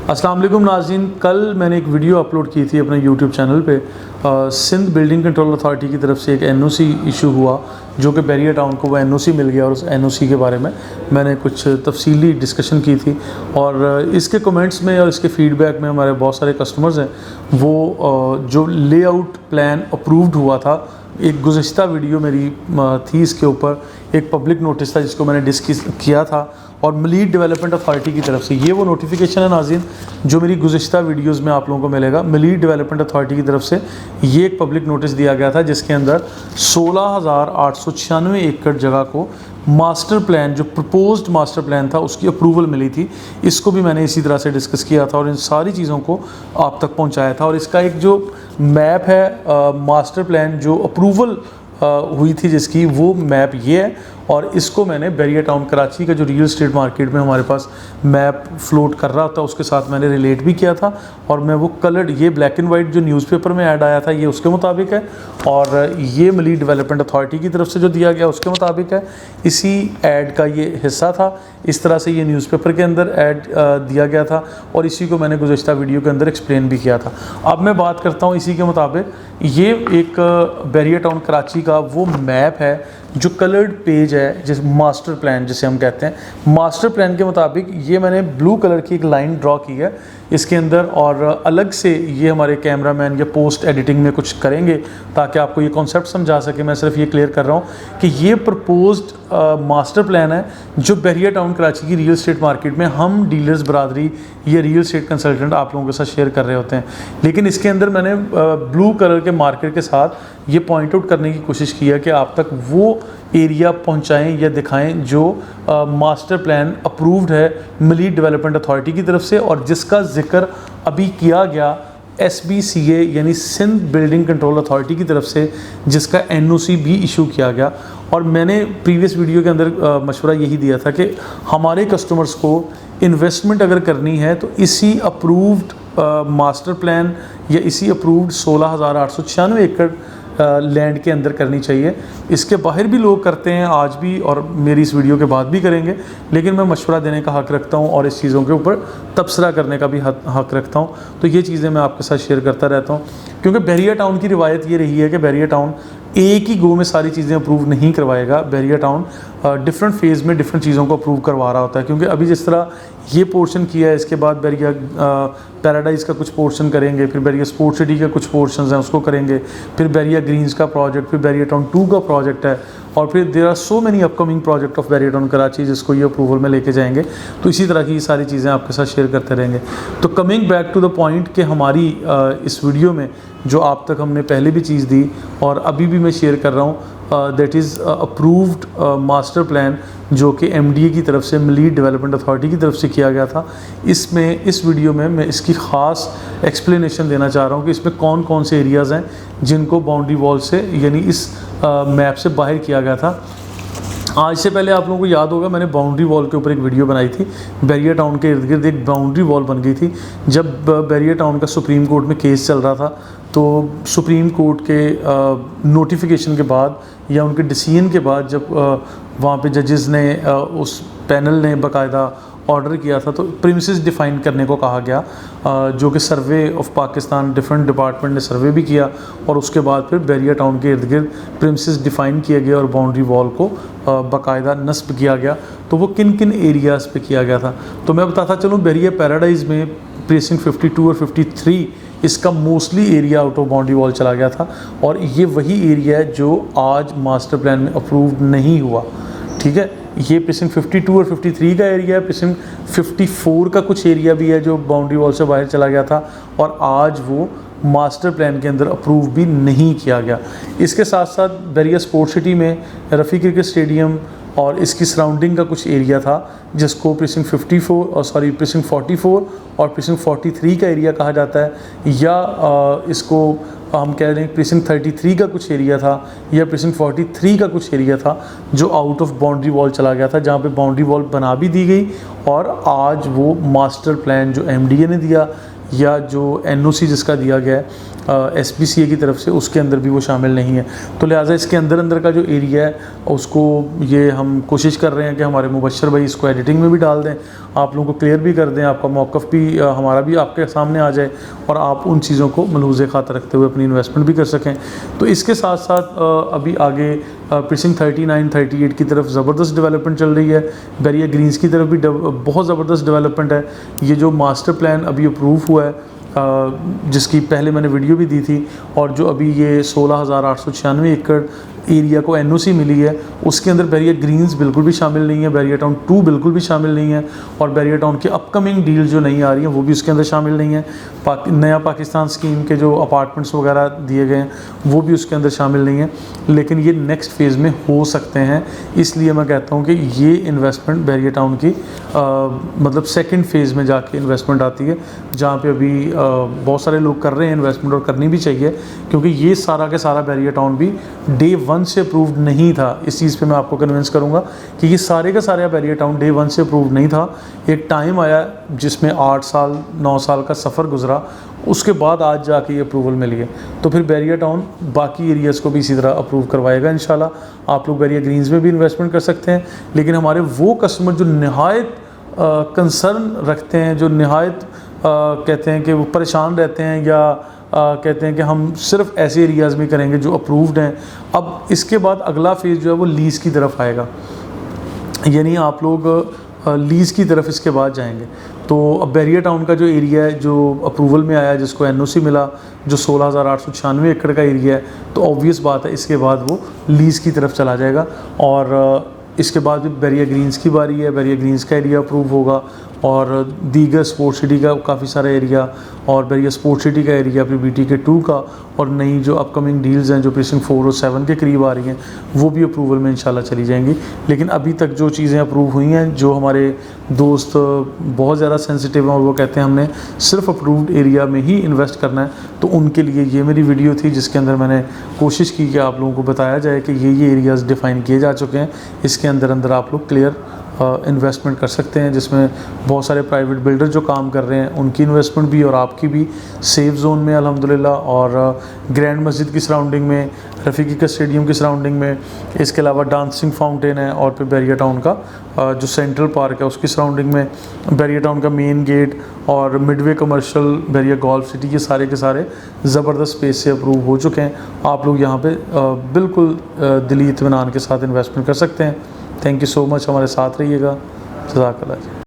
अस्सलाम वालेकुम नाज़रीन, कल मैंने एक वीडियो अपलोड की थी अपने यूट्यूब चैनल पे। सिंध बिल्डिंग कंट्रोल अथॉरिटी की तरफ से एक एनओसी इशू हुआ जो कि बैरिया टाउन को वो एनओसी मिल गया, और उस एनओसी के बारे में मैंने कुछ तफसीली डिस्कशन की थी। और इसके कमेंट्स में और इसके फीडबैक में हमारे बहुत सारे कस्टमर्स हैं, वो जो लेआउट प्लान अप्रूव्ड हुआ था, एक गुज़िश्ता वीडियो मेरी थी इसके ऊपर, एक पब्लिक नोटिस था जिसको मैंने डिस्कस किया था, और मलीड डेवलपमेंट अथॉरिटी की तरफ से ये वो नोटिफिकेशन है नाज़रीन जो मेरी गुज़िश्ता वीडियोज़ में आप लोगों को मिलेगा। मलीड डेवलपमेंट अथॉरिटी की तरफ से ये एक पब्लिक नोटिस दिया गया था जिसके अंदर 16,896 एकड़ जगह को मास्टर प्लान, जो प्रपोज्ड मास्टर प्लान था, उसकी अप्रूवल मिली थी। इसको भी मैंने इसी तरह से डिस्कस किया था और इन सारी चीज़ों को आप तक पहुंचाया था। और इसका एक जो मैप है मास्टर प्लान जो अप्रूवल हुई थी जिसकी, वो मैप ये है। और इसको मैंने बैरिया टाउन कराची का जो रियल एस्टेट मार्केट में हमारे पास मैप फ्लोट कर रहा था उसके साथ मैंने रिलेट भी किया था, और मैं वो कलर्ड, ये ब्लैक एंड वाइट जो न्यूज़पेपर में ऐड आया था ये उसके मुताबिक है, और ये मलीड डेवलपमेंट अथॉरिटी की तरफ से जो दिया गया उसके मुताबिक है। इसी ऐड का ये हिस्सा था, इस तरह से ये न्यूज़पेपर के अंदर ऐड दिया गया था, और इसी को मैंने गुज़िश्ता वीडियो के अंदर एक्सप्लेन भी किया था। अब मैं बात करता हूँ इसी के मुताबिक, ये एक बैरिया टाउन कराची का वो मैप है जो कलर्ड पेज है, जिस मास्टर प्लान जिसे हम कहते हैं। मास्टर प्लान के मुताबिक ये मैंने ब्लू कलर की एक लाइन ड्रॉ की है इसके अंदर, और अलग से ये हमारे कैमरामैन या पोस्ट एडिटिंग में कुछ करेंगे ताकि आपको ये कॉन्सेप्ट समझा सके। मैं सिर्फ ये क्लियर कर रहा हूँ कि ये प्रपोज्ड मास्टर प्लान है जो बैरिया टाउन कराची की रियल एस्टेट मार्केट में हम डीलर्स बरादरी या रियल एस्टेट कंसल्टेंट आप लोगों के साथ शेयर कर रहे होते हैं। लेकिन इसके अंदर मैंने ब्लू कलर के मार्कर के साथ ये पॉइंट आउट करने की कोशिश की है कि आप तक वो एरिया पहुंचाएं या दिखाएं जो मास्टर प्लान अप्रूव्ड है मलीड डेवलपमेंट अथॉरिटी की तरफ से, और जिसका जिक्र अभी किया गया SBCA यानी सिंध बिल्डिंग कंट्रोल अथॉरिटी की तरफ से, जिसका NOC भी इशू किया गया। और मैंने प्रीवियस वीडियो के अंदर मशवरा यही दिया था कि हमारे कस्टमर्स को इन्वेस्टमेंट अगर करनी है तो इसी अप्रूव्ड मास्टर प्लान या इसी अप्रूव्ड 16,896 एकड़ लैंड के अंदर करनी चाहिए। इसके बाहर भी लोग करते हैं आज भी, और मेरी इस वीडियो के बाद भी करेंगे, लेकिन मैं मशवरा देने का हक़ रखता हूं और इस चीज़ों के ऊपर तबसरा करने का भी हक़ रखता हूं। तो ये चीज़ें मैं आपके साथ शेयर करता रहता हूं, क्योंकि बैरिया टाउन की रिवायत ये रही है कि बैरिया टाउन एक ही गो में सारी चीज़ें अप्रूव नहीं करवाएगा। बैरिया टाउन डिफरेंट फेज़ में डिफरेंट चीज़ों को अप्रूव करवा रहा होता है, क्योंकि अभी जिस तरह ये पोर्शन किया है, इसके बाद बैरिया पैराडाइज़ का कुछ पोर्शन करेंगे, फिर बैरिया स्पोर्ट सिटी के कुछ पोर्शंस हैं उसको करेंगे, फिर बैरिया ग्रीन्स का प्रोजेक्ट, फिर बैरिया टाउन 2 का प्रोजेक्ट है, और फिर there are so many upcoming project of Bahria town Karachi जिसको ये अप्रूवल में लेके जाएंगे। तो इसी तरह की ये सारी चीज़ें आपके साथ शेयर करते रहेंगे। तो coming back to the point कि हमारी इस वीडियो में जो आप तक हमने पहले भी चीज़ दी और अभी भी मैं शेयर कर रहा हूँ, that is approved master plan जो कि MDA की तरफ से, मलीड डेवलपमेंट अथॉरिटी की तरफ से किया गया था। इसमें इस वीडियो में मैं इसकी ख़ास एक्सप्लेनेशन देना चाह रहा हूँ कि इसमें कौन कौन से एरियाज़ हैं जिनको बाउंड्री वॉल से यानी इस मैप से बाहर किया गया था। आज से पहले आप लोगों को याद होगा मैंने बाउंड्री वॉल के ऊपर एक वीडियो बनाई थी। बैरिया टाउन के इर्द गिर्द एक बाउंड्री वॉल बन गई थी जब बैरिया टाउन का सुप्रीम कोर्ट में केस चल रहा था। तो सुप्रीम कोर्ट के नोटिफिकेशन के बाद या उनके डिसीजन के बाद जब वहाँ पे जजेस ने उस पैनल ने बाकायदा ऑर्डर किया था, तो प्रीमिसेस डिफ़ाइन करने को कहा गया, जो कि survey of Pakistan different department ने सर्वे भी किया, और उसके बाद फिर बैरिया टाउन के इर्द गिर्द प्रीमिसेस डिफ़ाइन किए गए और बाउंड्री वॉल को बाकायदा नस्ब किया गया। तो वो किन किन एरियाज़ पे किया गया था, तो मैं बताता चलूँ। बैरिया पैराडाइज़ में प्रीसिंक्ट 52 और 53 इसका mostly area out of boundary wall चला गया था, और ये वही एरिया है जो आज मास्टर प्लान में अप्रूव्ड नहीं हुआ। ठीक है, ये प्रीसिंक्ट 52 और 53 का एरिया है। प्रीसिंक्ट 54 का कुछ एरिया भी है जो बाउंड्री वॉल से बाहर चला गया था, और आज वो मास्टर प्लान के अंदर अप्रूव भी नहीं किया गया। इसके साथ साथ बैरिया स्पोर्ट सिटी में रफ़ी क्रिकेट स्टेडियम और इसकी सराउंडिंग का कुछ एरिया था जिसको प्रीसिंक्ट 44 और प्रीसिंक्ट 43 का एरिया कहा जाता है, या इसको हम कह रहे हैं प्रीसिंक्ट 33 का कुछ एरिया था, या प्रीसिंक्ट 43 का कुछ एरिया था जो आउट ऑफ बाउंड्री वॉल चला गया था, जहाँ पे बाउंड्री वॉल बना भी दी गई, और आज वो मास्टर प्लान जो MDA ने दिया या जो NOC जिसका दिया गया है SPCA की तरफ से, उसके अंदर भी वो शामिल नहीं है। तो लिहाजा इसके अंदर का जो एरिया है उसको ये हम कोशिश कर रहे हैं कि हमारे मुबशर भाई इसको एडिटिंग में भी डाल दें, आप लोगों को क्लियर भी कर दें, आपका मौक़िफ़ भी हमारा भी आपके सामने आ जाए और आप उन चीज़ों को मलहूज़ खातर रखते हुए अपनी इन्वेस्टमेंट भी कर सकें। तो इसके साथ साथ अभी आगे प्रीसिंक्ट 39, 38 की तरफ ज़बरदस्त डेवलपमेंट चल रही है। बैरिया ग्रीन्स की तरफ भी बहुत ज़बरदस्त डेवलपमेंट है। ये जो मास्टर प्लान अभी अप्रूव हुआ है, जिसकी पहले मैंने वीडियो भी दी थी, और जो अभी ये 16,896 एकड़ एरिया को NOC मिली है, उसके अंदर बैरिया ग्रीन्स बिल्कुल भी शामिल नहीं है, बैरिया टाउन 2 बिल्कुल भी शामिल नहीं है, और बैरिया टाउन की अपकमिंग डील जो नहीं आ रही हैं वो भी उसके अंदर शामिल नहीं है। नया पाकिस्तान स्कीम के जो अपार्टमेंट्स वगैरह दिए गए हैं वो भी उसके अंदर शामिल नहीं है, लेकिन ये नेक्स्ट फेज़ में हो सकते हैं। इसलिए मैं कहता हूँ कि ये इन्वेस्टमेंट बैरिया टाउन की मतलब सेकेंड फेज़ में जाके इन्वेस्टमेंट आती है, जहाँ पे अभी बहुत सारे लोग कर रहे हैं इन्वेस्टमेंट, और करनी भी चाहिए, क्योंकि ये सारा के सारा बैरिया टाउन भी डे 1 से अप्रूव्ड नहीं था। इस चीज़ पे मैं आपको कन्विंस करूँगा कि ये सारे का सारा बैरिया टाउन डे 1 से अप्रूव्ड नहीं था। एक टाइम आया जिसमें 8 साल 9 साल का सफ़र गुजरा, उसके बाद आज जाके ये अप्रूवल मिली है। तो फिर बैरिया टाउन बाकी एरियाज़ को भी इसी तरह अप्रूव करवाएगा इंशाल्लाह। आप लोग बैरिया ग्रीन्स में भी इन्वेस्टमेंट कर सकते हैं, लेकिन हमारे वो कस्टमर जो नहायत कंसर्न रखते हैं, जो नहायत कहते हैं कि वो परेशान रहते हैं, या कहते हैं कि हम सिर्फ ऐसे एरियाज़ में करेंगे जो अप्रूव्ड हैं। अब इसके बाद अगला फेज़ जो है वो लीज़ की तरफ आएगा, यानी आप लोग लीज़ की तरफ इसके बाद जाएंगे। तो अब बैरिया टाउन का जो एरिया है जो अप्रूवल में आया, जिसको NOC मिला, जो 16,896 एकड़ का एरिया है, तो ऑब्वियस बात है इसके बाद वो लीज़ की तरफ चला जाएगा। और इसके बाद भी बैरिया ग्रीन्स की बारी है, बैरिया ग्रीन्स का एरिया अप्रूव होगा, और दीगर स्पोर्ट सिटी का काफ़ी सारा एरिया, और बैरिया स्पोर्ट सिटी का एरिया, फिर BTK 2 का, और नई जो अपकमिंग डील्स हैं जो प्रीसिंक्ट 4 और 7 के करीब आ रही हैं वो भी अप्रूवल में इंशाल्लाह चली जाएंगी। लेकिन अभी तक जो चीज़ें अप्रूव हुई हैं, जो हमारे दोस्त बहुत ज़्यादा सेंसिटिव हैं और वो कहते हैं हमने सिर्फ अप्रूव्ड एरिया में ही इन्वेस्ट करना है, तो उनके लिए ये मेरी वीडियो थी, जिसके अंदर मैंने कोशिश की कि आप लोगों को बताया जाए कि ये एरियाज़ डिफ़ाइन किए जा चुके हैं, इसके अंदर आप लोग क्लियर इन्वेस्टमेंट कर सकते हैं, जिसमें बहुत सारे प्राइवेट बिल्डर जो काम कर रहे हैं उनकी इन्वेस्टमेंट भी और आपकी भी सेफ़ जोन में अल्हम्दुलिल्लाह, और ग्रैंड मस्जिद की सराउंडिंग में, रफ़ीकी का स्टेडियम की सराउंडिंग में, इसके अलावा डांसिंग फाउंटेन है, और फिर बैरिया टाउन का जो सेंट्रल पार्क है उसकी सराउंडिंग में, बैरिया टाउन का मेन गेट और midway commercial, Bahria golf city, ये सारे के सारे ज़बरदस्त स्पेस से अप्रूव हो चुके हैं। आप लोग यहाँ पे बिल्कुल दिली इत्मीनान के साथ इन्वेस्टमेंट कर सकते हैं। थैंक यू सो मच, हमारे साथ रहिएगा। जज़ाकल्लाह।